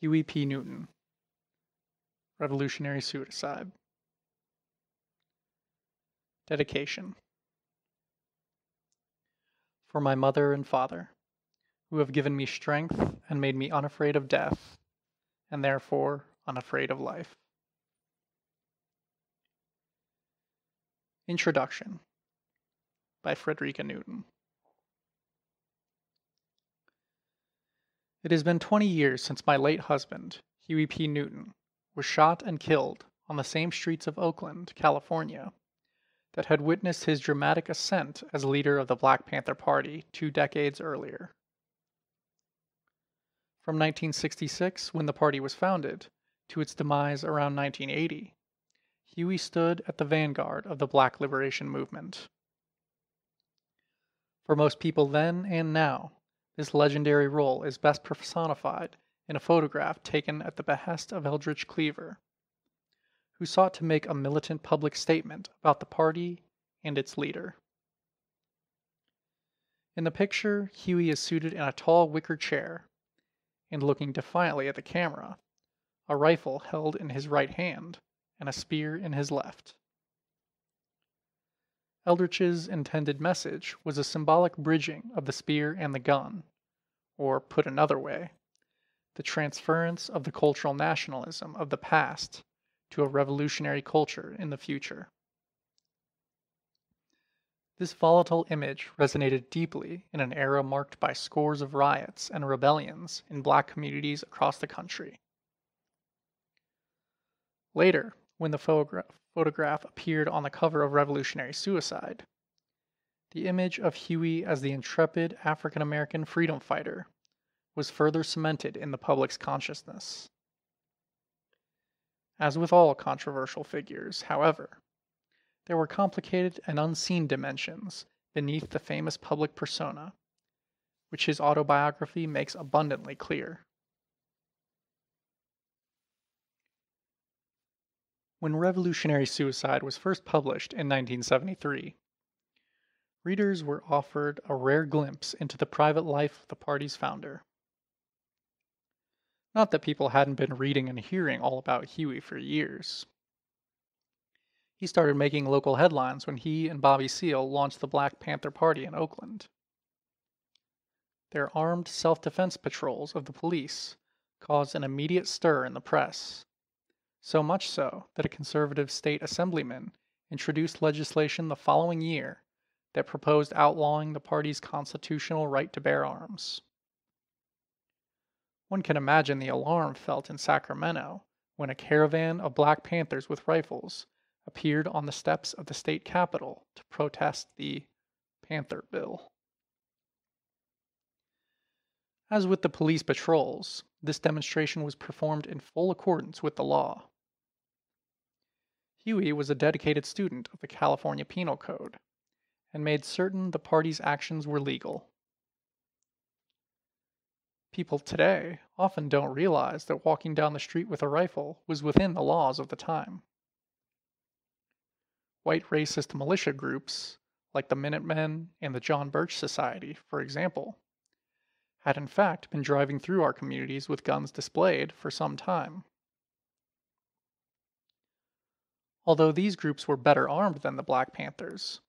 Huey P. Newton, Revolutionary Suicide. Dedication. For my mother and father, who have given me strength and made me unafraid of death, and therefore unafraid of life. Introduction by Frederica Newton. It has been 20 years since my late husband, Huey P. Newton, was shot and killed on the same streets of Oakland, California, that had witnessed his dramatic ascent as leader of the Black Panther Party 2 decades earlier. From 1966, when the party was founded, to its demise around 1980, Huey stood at the vanguard of the Black liberation movement. For most people then and now, this legendary role is best personified in a photograph taken at the behest of Eldridge Cleaver, who sought to make a militant public statement about the party and its leader. In the picture, Huey is seated in a tall wicker chair and looking defiantly at the camera, a rifle held in his right hand and a spear in his left. Eldridge's intended message was a symbolic bridging of the spear and the gun, or put another way, the transference of the cultural nationalism of the past to a revolutionary culture in the future. This volatile image resonated deeply in an era marked by scores of riots and rebellions in Black communities across the country. Later, when the photograph appeared on the cover of Revolutionary Suicide, the image of Huey as the intrepid African-American freedom fighter was further cemented in the public's consciousness. As with all controversial figures, however, there were complicated and unseen dimensions beneath the famous public persona, which his autobiography makes abundantly clear. When Revolutionary Suicide was first published in 1973, readers were offered a rare glimpse into the private life of the party's founder. Not that people hadn't been reading and hearing all about Huey for years. He started making local headlines when he and Bobby Seale launched the Black Panther Party in Oakland. Their armed self-defense patrols of the police caused an immediate stir in the press, so much so that a conservative state assemblyman introduced legislation the following year that proposed outlawing the party's constitutional right to bear arms. One can imagine the alarm felt in Sacramento when a caravan of Black Panthers with rifles appeared on the steps of the state capitol to protest the Panther Bill. As with the police patrols, this demonstration was performed in full accordance with the law. Huey was a dedicated student of the California Penal Code and made certain the party's actions were legal. People today often don't realize that walking down the street with a rifle was within the laws of the time. White racist militia groups, like the Minutemen and the John Birch Society, for example, had in fact been driving through our communities with guns displayed for some time. Although these groups were better armed than the Black Panthers,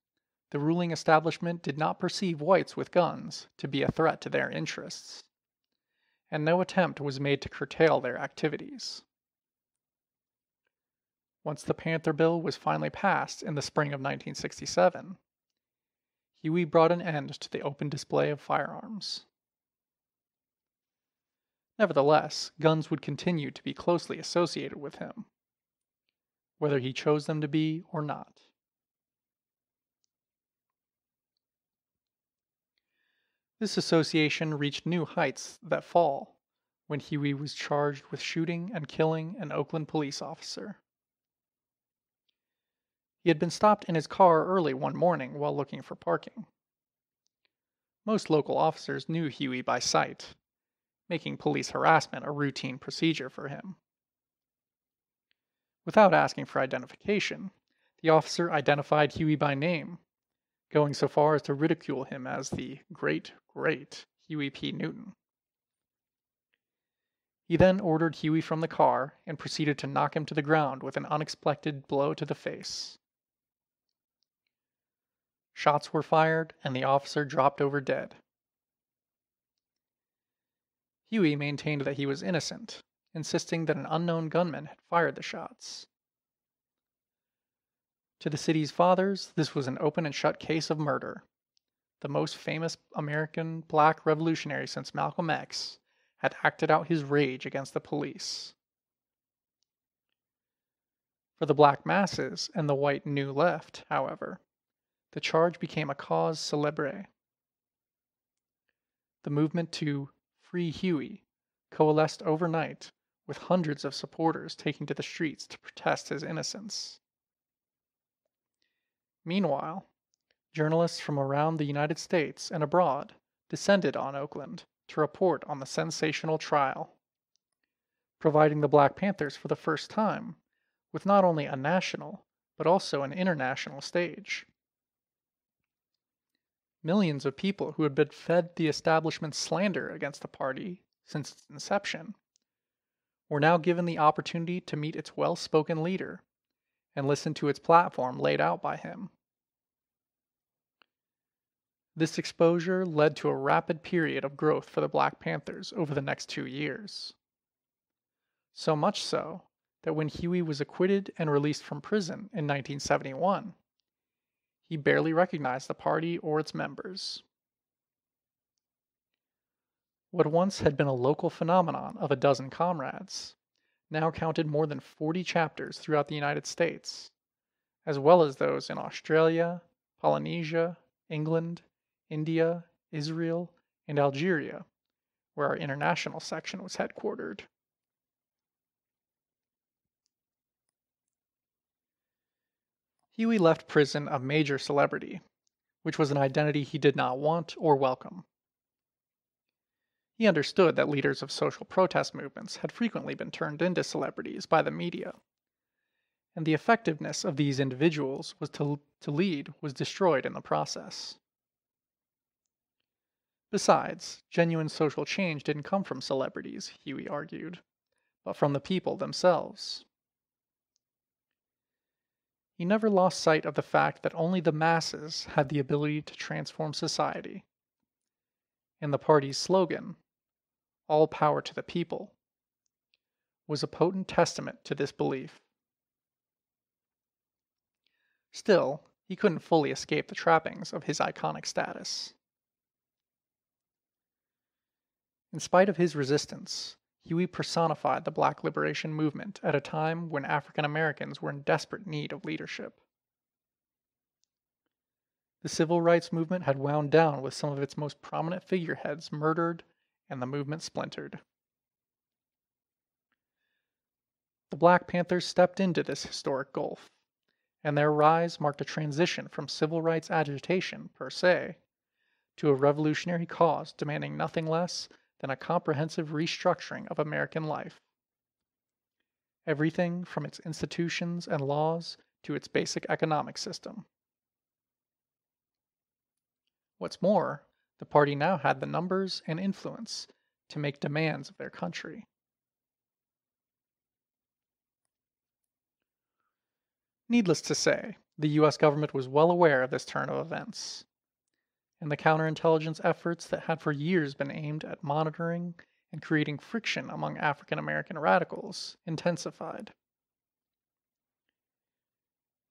the ruling establishment did not perceive whites with guns to be a threat to their interests, and no attempt was made to curtail their activities. Once the Panther Bill was finally passed in the spring of 1967, Huey brought an end to the open display of firearms. Nevertheless, guns would continue to be closely associated with him, whether he chose them to be or not. This association reached new heights that fall when Huey was charged with shooting and killing an Oakland police officer. He had been stopped in his car early one morning while looking for parking. Most local officers knew Huey by sight, making police harassment a routine procedure for him. Without asking for identification, the officer identified Huey by name, going so far as to ridicule him as the great Huey P. Newton. He then ordered Huey from the car and proceeded to knock him to the ground with an unexpected blow to the face. Shots were fired, and the officer dropped over dead. Huey maintained that he was innocent, insisting that an unknown gunman had fired the shots. To the city's fathers, this was an open and shut case of murder. The most famous American black revolutionary since Malcolm X had acted out his rage against the police. For the black masses and the white New Left, however, the charge became a cause célèbre. The movement to free Huey coalesced overnight, with hundreds of supporters taking to the streets to protest his innocence. Meanwhile, journalists from around the United States and abroad descended on Oakland to report on the sensational trial, providing the Black Panthers for the first time with not only a national, but also an international stage. Millions of people who had been fed the establishment's slander against the party since its inception were now given the opportunity to meet its well-spoken leader and listen to its platform laid out by him. This exposure led to a rapid period of growth for the Black Panthers over the next 2 years. So much so that when Huey was acquitted and released from prison in 1971, he barely recognized the party or its members. What once had been a local phenomenon of a dozen comrades now counted more than 40 chapters throughout the United States, as well as those in Australia, Polynesia, England, India, Israel, and Algeria, where our international section was headquartered. Huey left prison a major celebrity, which was an identity he did not want or welcome. He understood that leaders of social protest movements had frequently been turned into celebrities by the media, and the effectiveness of these individuals to lead was destroyed in the process. Besides, genuine social change didn't come from celebrities, Huey argued, but from the people themselves. He never lost sight of the fact that only the masses had the ability to transform society, and the party's slogan, "All power to the people," was a potent testament to this belief. Still, he couldn't fully escape the trappings of his iconic status. In spite of his resistance, Huey personified the Black liberation movement at a time when African Americans were in desperate need of leadership. The civil rights movement had wound down with some of its most prominent figureheads murdered and the movement splintered. The Black Panthers stepped into this historic gulf, and their rise marked a transition from civil rights agitation per se to a revolutionary cause demanding nothing less than a comprehensive restructuring of American life. Everything from its institutions and laws to its basic economic system. What's more, the party now had the numbers and influence to make demands of their country. Needless to say, the US government was well aware of this turn of events, and the counterintelligence efforts that had for years been aimed at monitoring and creating friction among African American radicals intensified.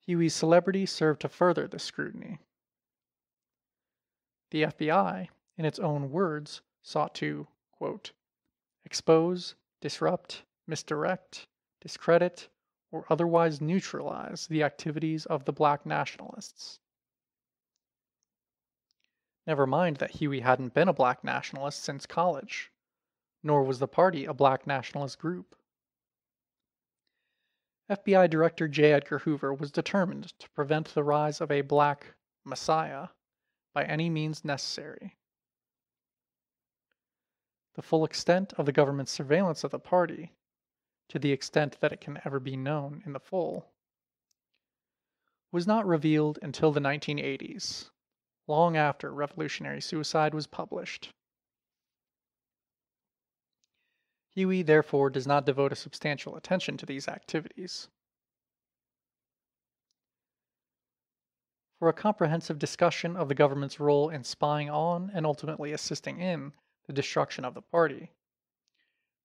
Huey's celebrity served to further this scrutiny. The FBI, in its own words, sought to, quote, expose, disrupt, misdirect, discredit, or otherwise neutralize the activities of the Black nationalists. Never mind that Huey hadn't been a Black nationalist since college, nor was the party a Black nationalist group. FBI Director J. Edgar Hoover was determined to prevent the rise of a Black Messiah by any means necessary. The full extent of the government's surveillance of the party, to the extent that it can ever be known in the full, was not revealed until the 1980s, long after Revolutionary Suicide was published. Huey therefore does not devote a substantial attention to these activities. For a comprehensive discussion of the government's role in spying on and ultimately assisting in the destruction of the party,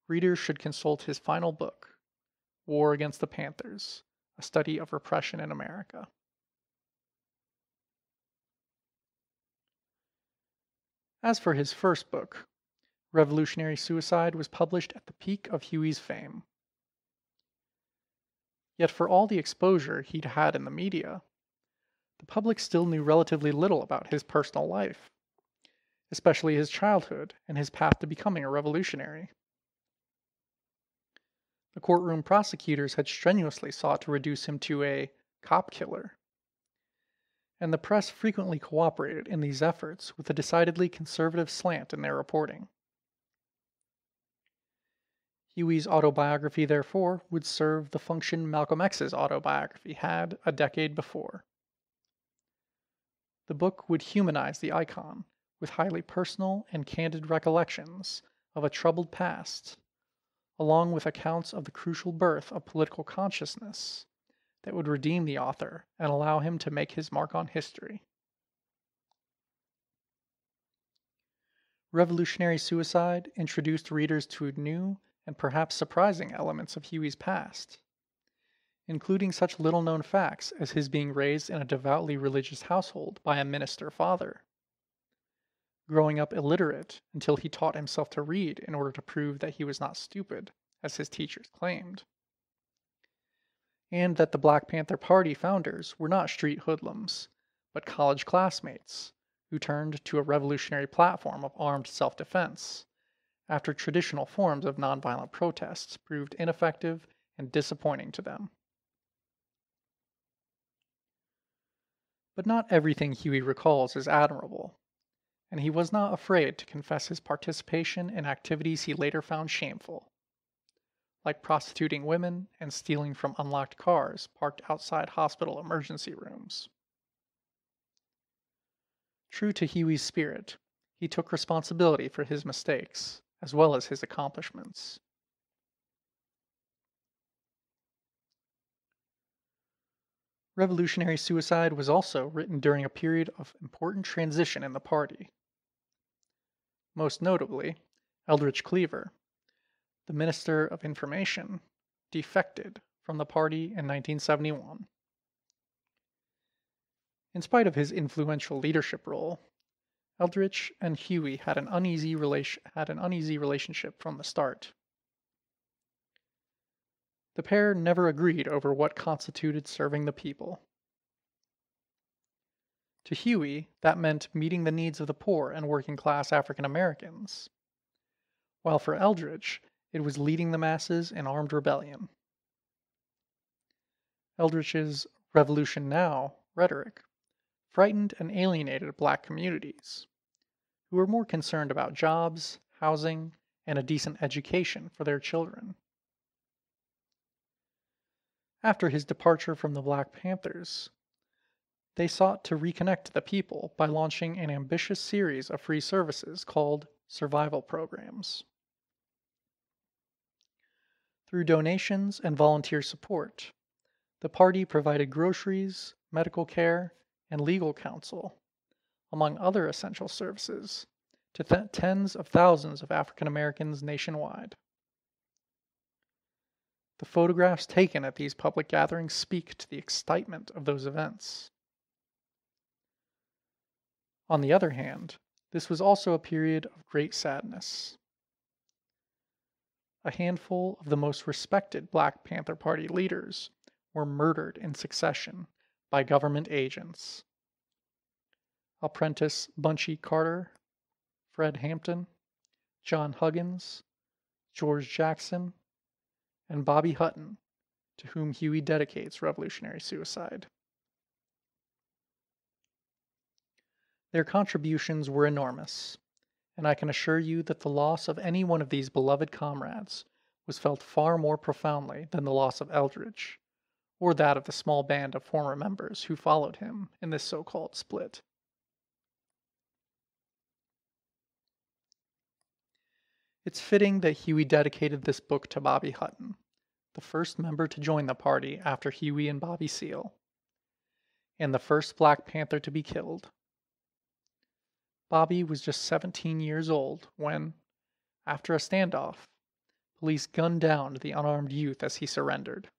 readers should consult his final book, War Against the Panthers, a study of repression in America. As for his first book, Revolutionary Suicide was published at the peak of Huey's fame. Yet for all the exposure he'd had in the media, the public still knew relatively little about his personal life, especially his childhood and his path to becoming a revolutionary. The courtroom prosecutors had strenuously sought to reduce him to a cop killer, and the press frequently cooperated in these efforts with a decidedly conservative slant in their reporting. Huey's autobiography, therefore, would serve the function Malcolm X's autobiography had a decade before. The book would humanize the icon with highly personal and candid recollections of a troubled past, along with accounts of the crucial birth of political consciousness that would redeem the author and allow him to make his mark on history. Revolutionary Suicide introduced readers to new and perhaps surprising elements of Huey's past, including such little-known facts as his being raised in a devoutly religious household by a minister father, growing up illiterate until he taught himself to read in order to prove that he was not stupid, as his teachers claimed, and that the Black Panther Party founders were not street hoodlums, but college classmates who turned to a revolutionary platform of armed self-defense after traditional forms of nonviolent protests proved ineffective and disappointing to them. But not everything Huey recalls is admirable, and he was not afraid to confess his participation in activities he later found shameful, like prostituting women and stealing from unlocked cars parked outside hospital emergency rooms. True to Huey's spirit, he took responsibility for his mistakes, as well as his accomplishments. Revolutionary Suicide was also written during a period of important transition in the party. Most notably, Eldridge Cleaver, the Minister of Information, defected from the party in 1971. In spite of his influential leadership role, Eldridge and Huey had an uneasy relationship from the start. The pair never agreed over what constituted serving the people. To Huey, that meant meeting the needs of the poor and working class African Americans, while for Eldridge, it was leading the masses in armed rebellion. Eldridge's Revolution Now rhetoric frightened and alienated black communities, who were more concerned about jobs, housing, and a decent education for their children. After his departure from the Black Panthers, they sought to reconnect the people by launching an ambitious series of free services called survival programs. Through donations and volunteer support, the party provided groceries, medical care, and legal counsel, among other essential services, to tens of thousands of African Americans nationwide. The photographs taken at these public gatherings speak to the excitement of those events. On the other hand, this was also a period of great sadness. A handful of the most respected Black Panther Party leaders were murdered in succession by government agents. Apprentice Bunchy Carter, Fred Hampton, John Huggins, George Jackson, and Bobby Hutton, to whom Huey dedicates Revolutionary Suicide. Their contributions were enormous, and I can assure you that the loss of any one of these beloved comrades was felt far more profoundly than the loss of Eldridge, or that of the small band of former members who followed him in this so-called split. It's fitting that Huey dedicated this book to Bobby Hutton, the first member to join the party after Huey and Bobby Seale, and the first Black Panther to be killed. Bobby was just 17 years old when, after a standoff, police gunned down the unarmed youth as he surrendered.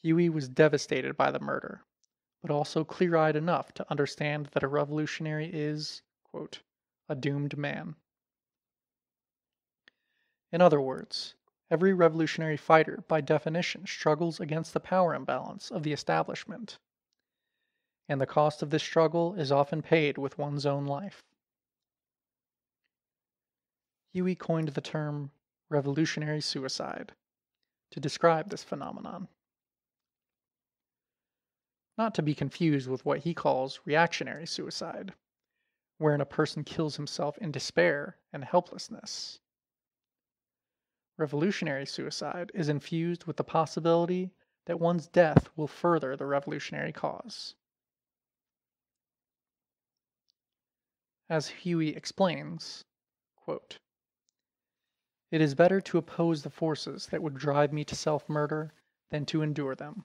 Huey was devastated by the murder, but also clear-eyed enough to understand that a revolutionary is, quote, a doomed man. In other words, every revolutionary fighter, by definition, struggles against the power imbalance of the establishment, and the cost of this struggle is often paid with one's own life. Huey coined the term revolutionary suicide to describe this phenomenon. Not to be confused with what he calls reactionary suicide, wherein a person kills himself in despair and helplessness. Revolutionary suicide is infused with the possibility that one's death will further the revolutionary cause. As Huey explains, quote, "It is better to oppose the forces that would drive me to self-murder than to endure them.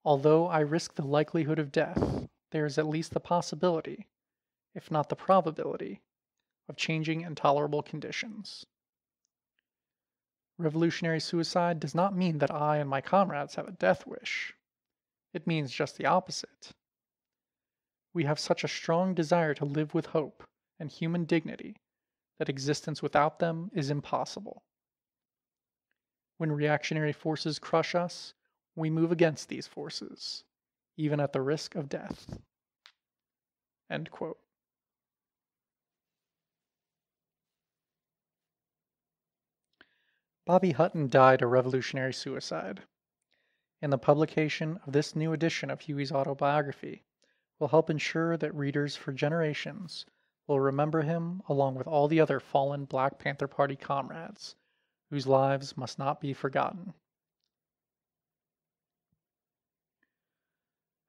Although I risk the likelihood of death, there is at least the possibility, if not the probability, of changing intolerable conditions. Revolutionary suicide does not mean that I and my comrades have a death wish. It means just the opposite. We have such a strong desire to live with hope and human dignity that existence without them is impossible. When reactionary forces crush us, we move against these forces, even at the risk of death." End quote. Bobby Hutton died a revolutionary suicide, and the publication of this new edition of Huey's autobiography will help ensure that readers for generations will remember him along with all the other fallen Black Panther Party comrades whose lives must not be forgotten.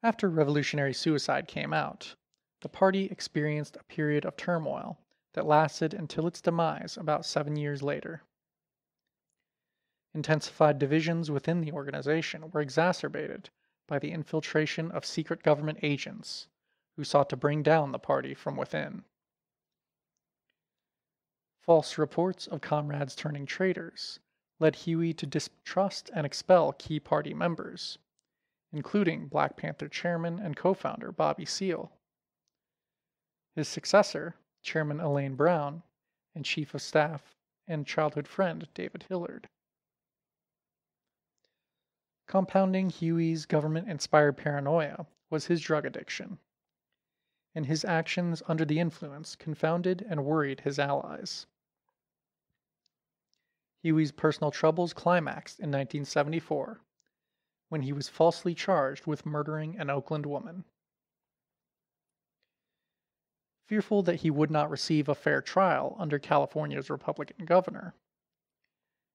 After revolutionary suicide came out, the party experienced a period of turmoil that lasted until its demise about 7 years later. Intensified divisions within the organization were exacerbated by the infiltration of secret government agents who sought to bring down the party from within. False reports of comrades turning traitors led Huey to distrust and expel key party members, including Black Panther chairman and co-founder Bobby Seale. His successor, Chairman Elaine Brown, and Chief of Staff and childhood friend David Hillard. Compounding Huey's government-inspired paranoia was his drug addiction, and his actions under the influence confounded and worried his allies. Huey's personal troubles climaxed in 1974, when he was falsely charged with murdering an Oakland woman. Fearful that he would not receive a fair trial under California's Republican governor,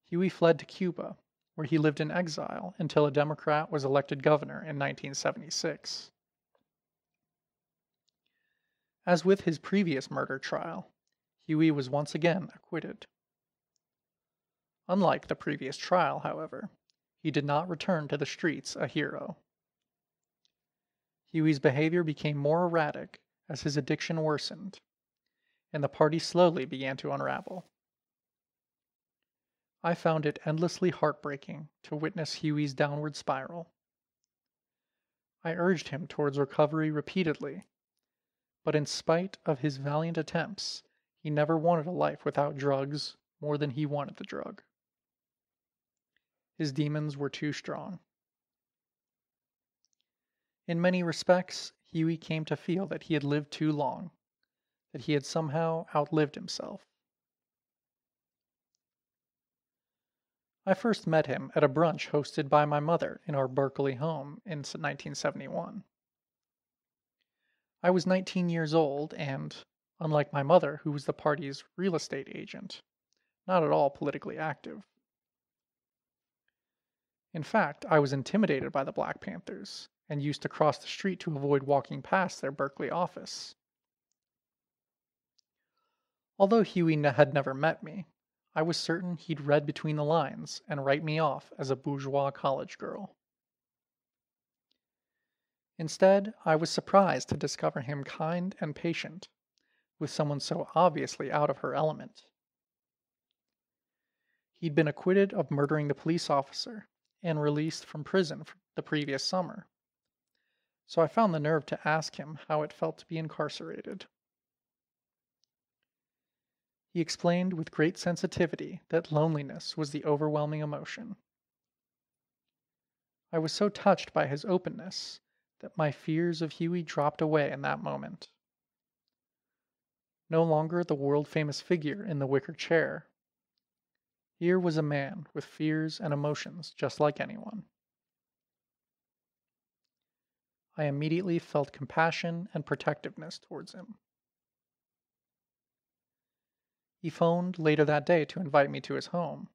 Huey fled to Cuba, where he lived in exile until a Democrat was elected governor in 1976. As with his previous murder trial, Huey was once again acquitted. Unlike the previous trial, however, he did not return to the streets a hero. Huey's behavior became more erratic as his addiction worsened, and the party slowly began to unravel. I found it endlessly heartbreaking to witness Huey's downward spiral. I urged him towards recovery repeatedly, but in spite of his valiant attempts, he never wanted a life without drugs more than he wanted the drug. His demons were too strong. In many respects, Huey came to feel that he had lived too long, that he had somehow outlived himself. I first met him at a brunch hosted by my mother in our Berkeley home in 1971. I was 19 years old and, unlike my mother, who was the party's real estate agent, not at all politically active. In fact, I was intimidated by the Black Panthers and used to cross the street to avoid walking past their Berkeley office. Although Huey had never met me, I was certain he'd read between the lines and write me off as a bourgeois college girl. Instead, I was surprised to discover him kind and patient with someone so obviously out of her element. He'd been acquitted of murdering the police officer and released from prison the previous summer, so I found the nerve to ask him how it felt to be incarcerated. He explained with great sensitivity that loneliness was the overwhelming emotion. I was so touched by his openness that my fears of Huey dropped away in that moment. No longer the world-famous figure in the wicker chair. Here was a man with fears and emotions just like anyone. I immediately felt compassion and protectiveness towards him. He phoned later that day to invite me to his home,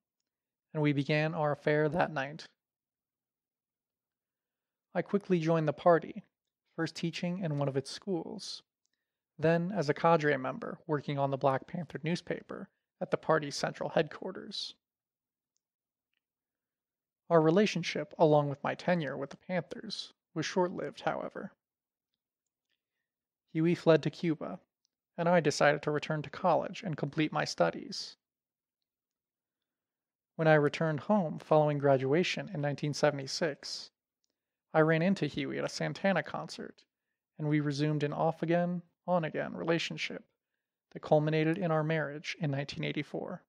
and we began our affair that night. I quickly joined the party, first teaching in one of its schools, then as a cadre member working on the Black Panther newspaper at the party's central headquarters. Our relationship, along with my tenure with the Panthers, was short-lived, however. Huey fled to Cuba, and I decided to return to college and complete my studies. When I returned home following graduation in 1976, I ran into Huey at a Santana concert, and we resumed an off-again, on-again relationship that culminated in our marriage in 1984.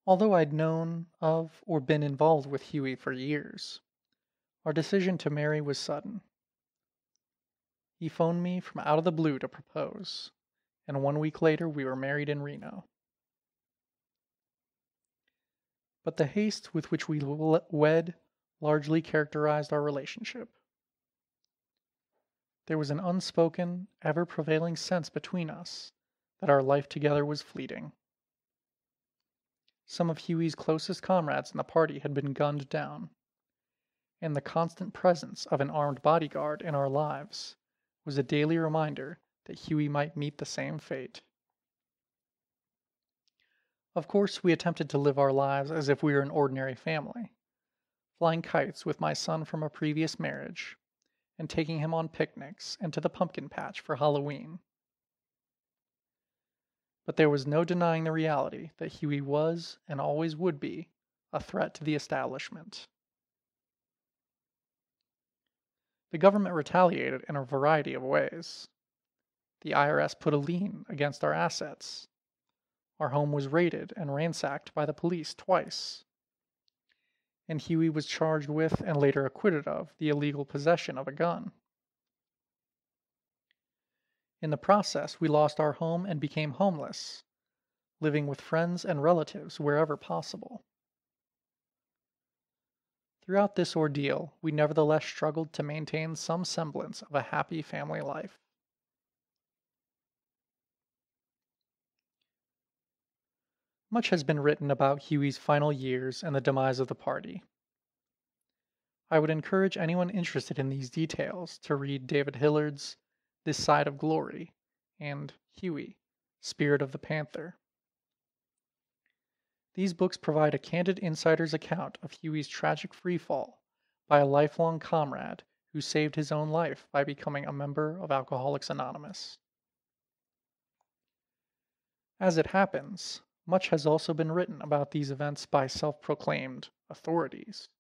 Although I'd known of or been involved with Huey for years, our decision to marry was sudden. He phoned me from out of the blue to propose, and 1 week later we were married in Reno. But the haste with which we wed largely characterized our relationship. There was an unspoken, ever-prevailing sense between us that our life together was fleeting. Some of Huey's closest comrades in the party had been gunned down, and the constant presence of an armed bodyguard in our lives was a daily reminder that Huey might meet the same fate. Of course, we attempted to live our lives as if we were an ordinary family, flying kites with my son from a previous marriage, and taking him on picnics and to the pumpkin patch for Halloween. But there was no denying the reality that Huey was, and always would be, a threat to the establishment. The government retaliated in a variety of ways. The IRS put a lien against our assets. Our home was raided and ransacked by the police twice. And Huey was charged with and later acquitted of the illegal possession of a gun. In the process, we lost our home and became homeless, living with friends and relatives wherever possible. Throughout this ordeal, we nevertheless struggled to maintain some semblance of a happy family life. Much has been written about Huey's final years and the demise of the party. I would encourage anyone interested in these details to read David Hillard's This Side of Glory and Huey, Spirit of the Panther. These books provide a candid insider's account of Huey's tragic freefall by a lifelong comrade who saved his own life by becoming a member of Alcoholics Anonymous. As it happens, much has also been written about these events by self-proclaimed authorities,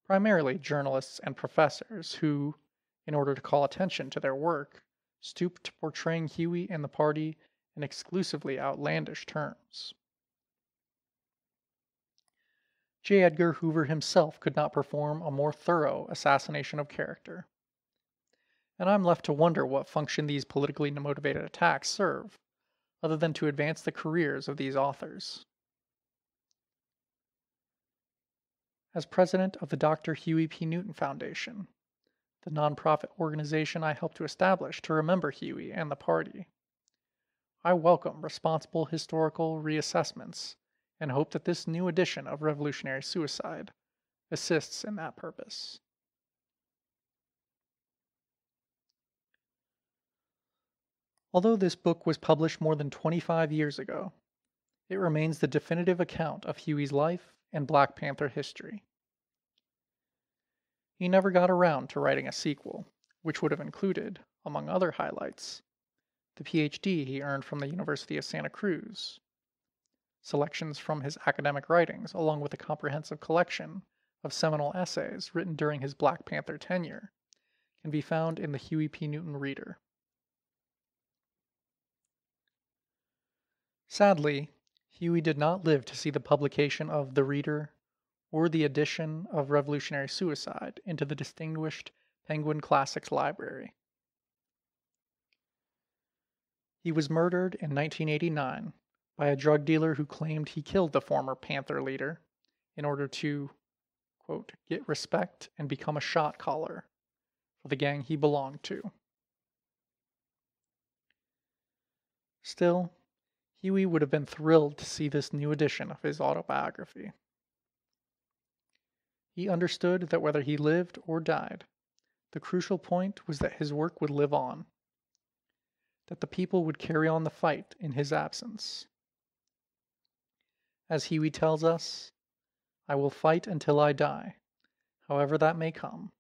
primarily journalists and professors who, in order to call attention to their work, stooped to portraying Huey and the party in exclusively outlandish terms. J. Edgar Hoover himself could not perform a more thorough assassination of character. And I'm left to wonder what function these politically motivated attacks serve, other than to advance the careers of these authors. As president of the Dr. Huey P. Newton Foundation, the nonprofit organization I helped to establish to remember Huey and the party, I welcome responsible historical reassessments and hope that this new edition of Revolutionary Suicide assists in that purpose. Although this book was published more than 25 years ago, it remains the definitive account of Huey's life and Black Panther history. He never got around to writing a sequel, which would have included, among other highlights, the PhD he earned from the University of Santa Cruz, selections from his academic writings, along with a comprehensive collection of seminal essays written during his Black Panther tenure, can be found in the Huey P. Newton Reader. Sadly, Huey did not live to see the publication of The Reader or the addition of Revolutionary Suicide into the distinguished Penguin Classics Library. He was murdered in 1989 by a drug dealer who claimed he killed the former Panther leader in order to, quote, get respect and become a shot caller for the gang he belonged to. Still, Huey would have been thrilled to see this new edition of his autobiography. He understood that whether he lived or died, the crucial point was that his work would live on, that the people would carry on the fight in his absence. As Huey tells us, "I will fight until I die, however that may come,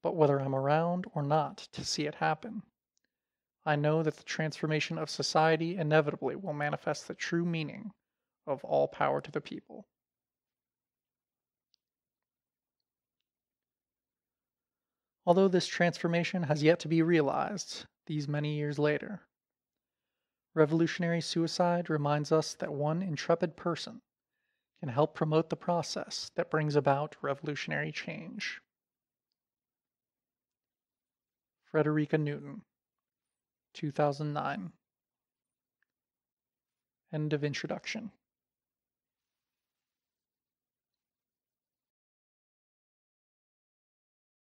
but whether I'm around or not to see it happen, I know that the transformation of society inevitably will manifest the true meaning of all power to the people." Although this transformation has yet to be realized these many years later, Revolutionary Suicide reminds us that one intrepid person can help promote the process that brings about revolutionary change. Frederica Newton, 2009. End of introduction.